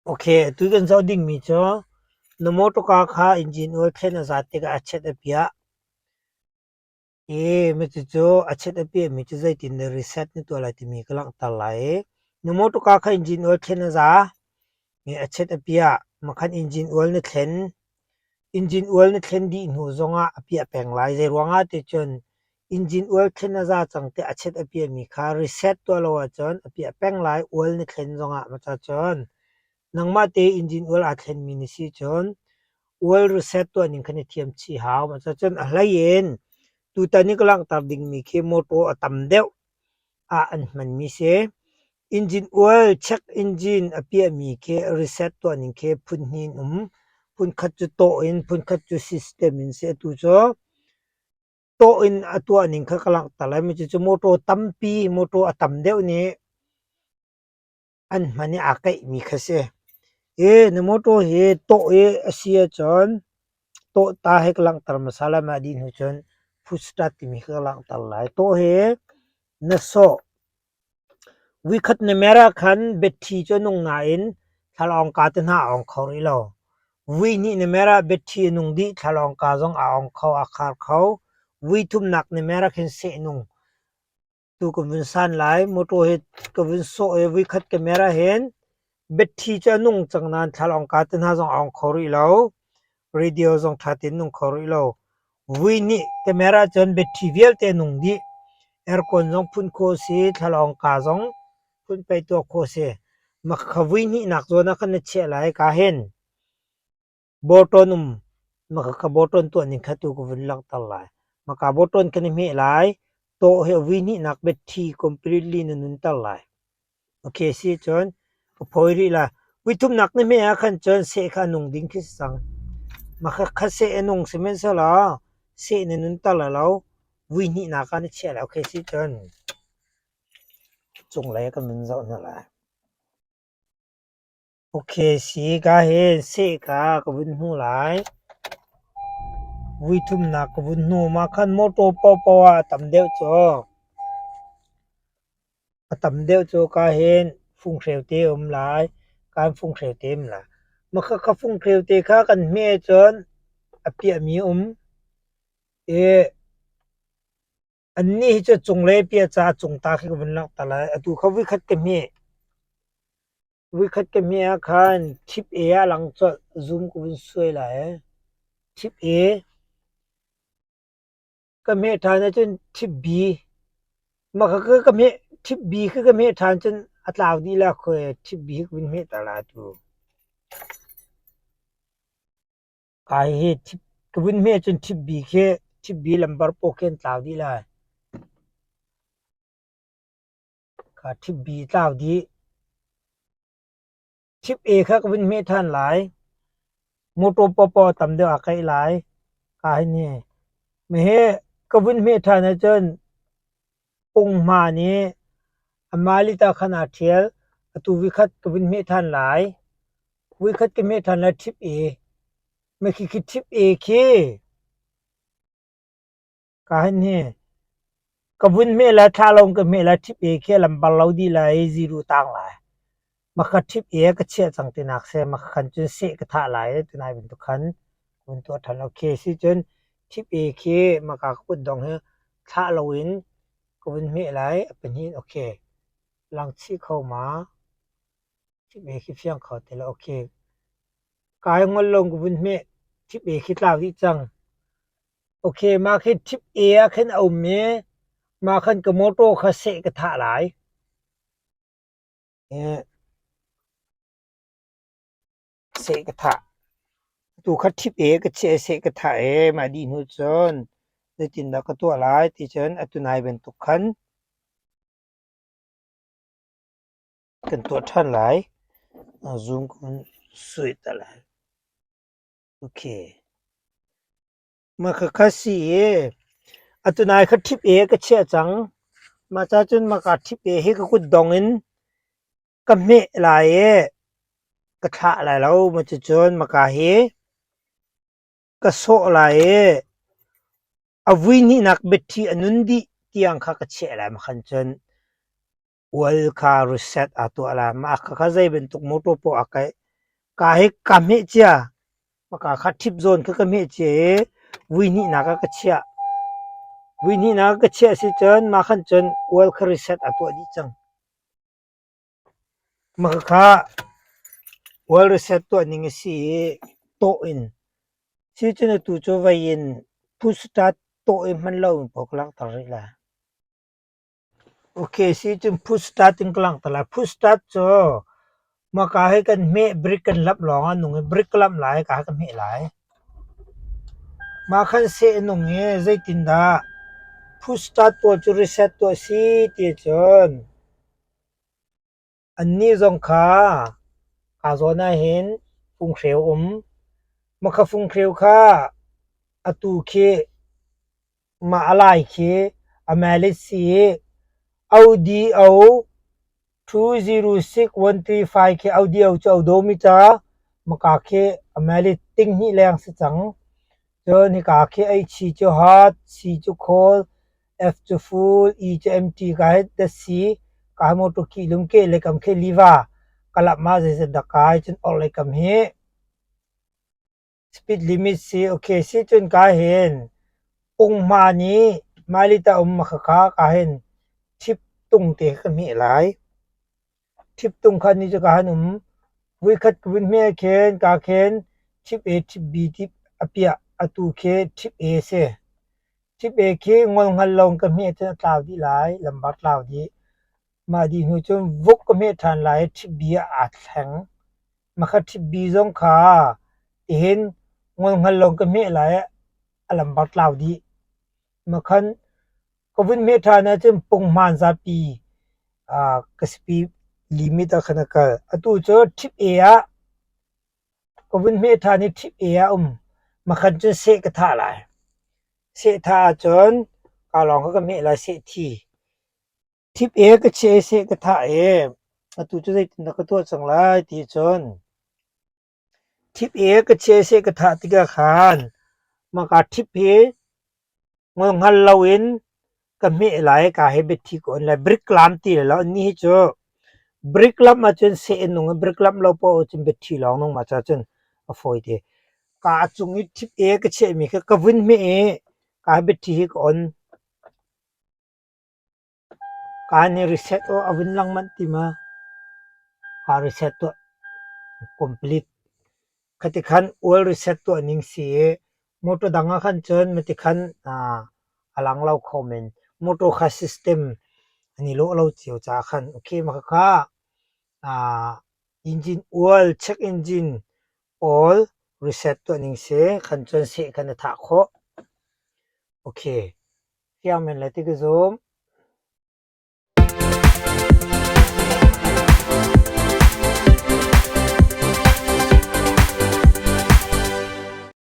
โอเคตุกันซอดิ้งมีจ้อนโมตุกาคาอินจินออยล์แค่นั้นสัตย์ก็อัจฉริยะไม่ใช่จ้ออัจฉริยะไม่ใช่ใจตินเดอรีเซ็ตนี่ตัวอะไรที่มีกำลังตลายนโมตุกาคาอินจินออยล์แค่นั้นซะมีอัจฉริยะมาคันอินจินออยล์นี่เข็นอินจินออยล์นี่เข็นดีหูซงอ่ะอภิยาแปลงไล่ใจรวงอ่ะที่จนอินจินออยล์แค่นั้นซะจังที่อัจฉริยะมีค่ารีเซ็ตตัวเราจนอภิยาแปลงไล่ออยล์นี่เข็นซงอ่ะมาจนนังมาเตอินจินออยล์อัดเข็นมินิสิจน oil reset to aning khani thiam chi haw ma cha chen a hlaien tu ta ni klang tar ding mi khe moto atam deuh a an man mi se engine oil check engine apia mi khe reset to aning khe phun hin phun khat chu to in phun khat chu system in se tu cho to in atu aning kha klang talai mi chu moto tampi moto atam deuh ni an mani akai mi kha se na moto he to asia chon to ta he klang tar masala ma din hu chon fusta ti mi klang tar lai to he na so wi khat ne mera khan bethi cho nung na in thalong ka ten ha ong khori lo wi ni ne mera bethi nung di thalong ka jong a ong kho a khar kho wi thum nak ne mera khen se nung tu ko vin san lai moto he ko vin so e wi khat ke mera hen bethi cho nung chang nan thalong ka ten ha jong ong khori lo radio jong thatin nung khori lo wi ni camera chon battery vel te nung di aircon jong phun ko si thalong ka jong phun pe to ko se ma khawi ni nak zo na khan che lai ka hen bottonum ma kha botton to ni khatu ko vin lang tal lai ma ka botton kan mi lai to he wi ni nak battery completely nun tal lai okay si chon ko phoi la wi tum nak ni me a khan chon se kha nung ding khi sang makakase enong semen sala se ne nun tala lo wi ni na ka ni che la okay si chen chung lai ka min zau na la okay si ka he se ka ka bun hu lai wi thum na ka bun hu ma khan moto po po a tam deu cho a tam deu cho ka hen phung khreu te lai kan phung khreu tem la ma kha phung khreu te kha kan me chon a pia mi eอันนี้จะจงเลยเปียจ้าจงตาขึ้นบนหลังตาลายดูเขาวิคัดกันมีอาคารทิปเอหลังจะซูมกูเป็นสวยเลยทิปเอก็มีทางนั้นจนทิปบีมาก็มีทิปบีคือก็มีทางจนอัตลาวดีแล้วเคยทิปบีก็เป็นเมตาลาดูกายเหตุทิปก็เป็นเมจนทิปบีแค่ทิปบีลำบากโปเกนตาวดีแล้วก็ทิปบีตาวดีทิปเอค่ะก็เป็นเมทันหลายโมโตปอปอตำเดียวอะไรหลายกายเนี่ยไม่เห็ก็เป็นเมทันนะจนองมาเนี่ยอมาลิตาขนาดเทียลตัววิคัตก็เป็นเมทันหลายวิคัตก็เมทันละทิปเอไม่คิดทิปเอเคกายเนี่ยก็เป็นเมละทาลงก็เมละทิปเอเคลำบากเราดีเลยซีรูตังหลายมาคัดทิปเอก็เชื่อจังตินักเสมาคันจนเสกท่าหลายตัวนายเป็นทุกขันคุณตัวทันโอเคสิจนทิปเอเคมากาคุดดองเฮท่าเราวินก็เป็นเมอะไรเป็นหินโอเคลังชีเข้ามาทิปเอคิดเพียงเขาแต่ละโอเคกายงอนลงก็เป็นเมทิปเอคิดลาวที่จังโอเคมาคิดทิปเอขึ้นเอาเมมาขึ้นกับโมโตคาเซกท่าหลายเสกท่าตัวคัดทิปเอก็เชเสกท่ามาดีนุจนได้จินดาก็ตัวหลายที่เชิญอตุนายเป็นทุกขันกันตัวท่านหลายซูมกันสวยตลาดโอเคมาคัดสีอตุนายคัดทิปเอก็เชื่อจังมาจากจนมาคัดทิปเอให้ก็กุดดองอินก็เมหลายก็ท่าหลายแล้วมาจะจนมากาเฮก็โซหลายอวินี่นักเบ็ดที่อนุนดีที่ยังข้าก็เชื่อหลายมาขันจนวัลคาร์เซ็ตตัวอะไรมาข้าใจเป็นตุกโมโตโปอาไก กายกำเฮเจียมากาคัดทิปโซนคือกำเฮเจวินี่นักก็เชียวินี่นักก็เชียสิจนมาขันจนออลคริเซตอัตัวดิจังมาค่ะออลคริเซตตัวนี้สิโตอินสิจนตัวจูไว้ยินพุสตัดโตอินมันเล่าพวกลังตริละโอเคสิจนพุสตัดติงกลังตละพุสตัดโจมาค่ะให้กันเมบริกกันลับหลองอันนุ่งบริกลับหลายค่ะกันเมหลายมาขันเสนุ่งเงี้ยใจตินดาพุสตัดตัวจูริเซตตัวสิตีจนอันนี้จงค่ะอาโซน่าเห็นฟุงเขียวมาค่ะฟุงเขียวค่ะอตูเคมาอะไรเคอเมริสีเอาดีเอา206135เคเอาดีเอาเจ้าโดมิจ้ามาค่ะเคอเมริติงนี่แรงสิจังเจอนี่ค่ะเคไอชีจูฮอตซีจูโคลเอฟจูฟูลอีจูเอ็มทีค่ะเฮดเดซีค่ะโมตุกิลุงเคเล็กมเคลีวากลับมาเสด็จกายจนออกเลยคำเฮ speed limit สิโอเคสิจนกาเห็นองมานี้มาลิตามาขากาเห็นทิปตุงเตะกันมีหลายทิปตุงคันนี้จะกาเห็นวิคัดวินเมียเคนกาเคนทิปเอทิปบีทิปอเปียอตูเคทิปเอเซทิปเอเคงงหันลงกันมีจะกล่าวดีหลายลำบากกล่าวดีมาดีหูจนวุกกันมีทานหลายทิปบีอาจแข็งมาคัดทิปบีจงขาเห็นงงหันลงกันมีหลายลำบากกล่าวดีมาคันก็วินเมทานะจึงปงมันซาปีกสปีลิมิตขนาดก็อตูเจอทิปเออะก็วินเมทานี่ทิปเออะมาคันจนเสกท่าหลายเสท่าจนกาลองก็มีหลายเสทีทิปเอก็เชเสกท่าเออตูจะได้นักตัวสังหลายทีจนทิปเอก็เชเสกท่าติกาขานมากาทิปเองงหันลาวินก็มีหลายกาให้เบ็ดที่ก่อนเลยบริกลามตีแล้วนี่จ้ะบริกลามมาจนเสียนงบริกลามเราพอจนเบ็ดที่ลองนงมาจนอฟอยเดกาจุงอีทิปเอก็เชื่อมีแค่กวินมีเอกาเบ็ดที่ก่อนกาเนี่ยรีเซ็ตอวินลังมันติมาการีเซ็ตตัว complete ขัดขันออลรีเซ็ตตัวนิ่งเสียมอเตอร์ดังขันจนมันติขันอลังเราคอมเมนต์มอเตอร์คาสิสเต็มอันนี้เราเจียวจ้าขันโอเคมาค่ะอินจินออลเช็คอินจินออลรีเซ็ตตัวนิ่งเสียขันจนเสียขันถักโคโอเคที่เอาเป็นอะไรที่ก็ซูม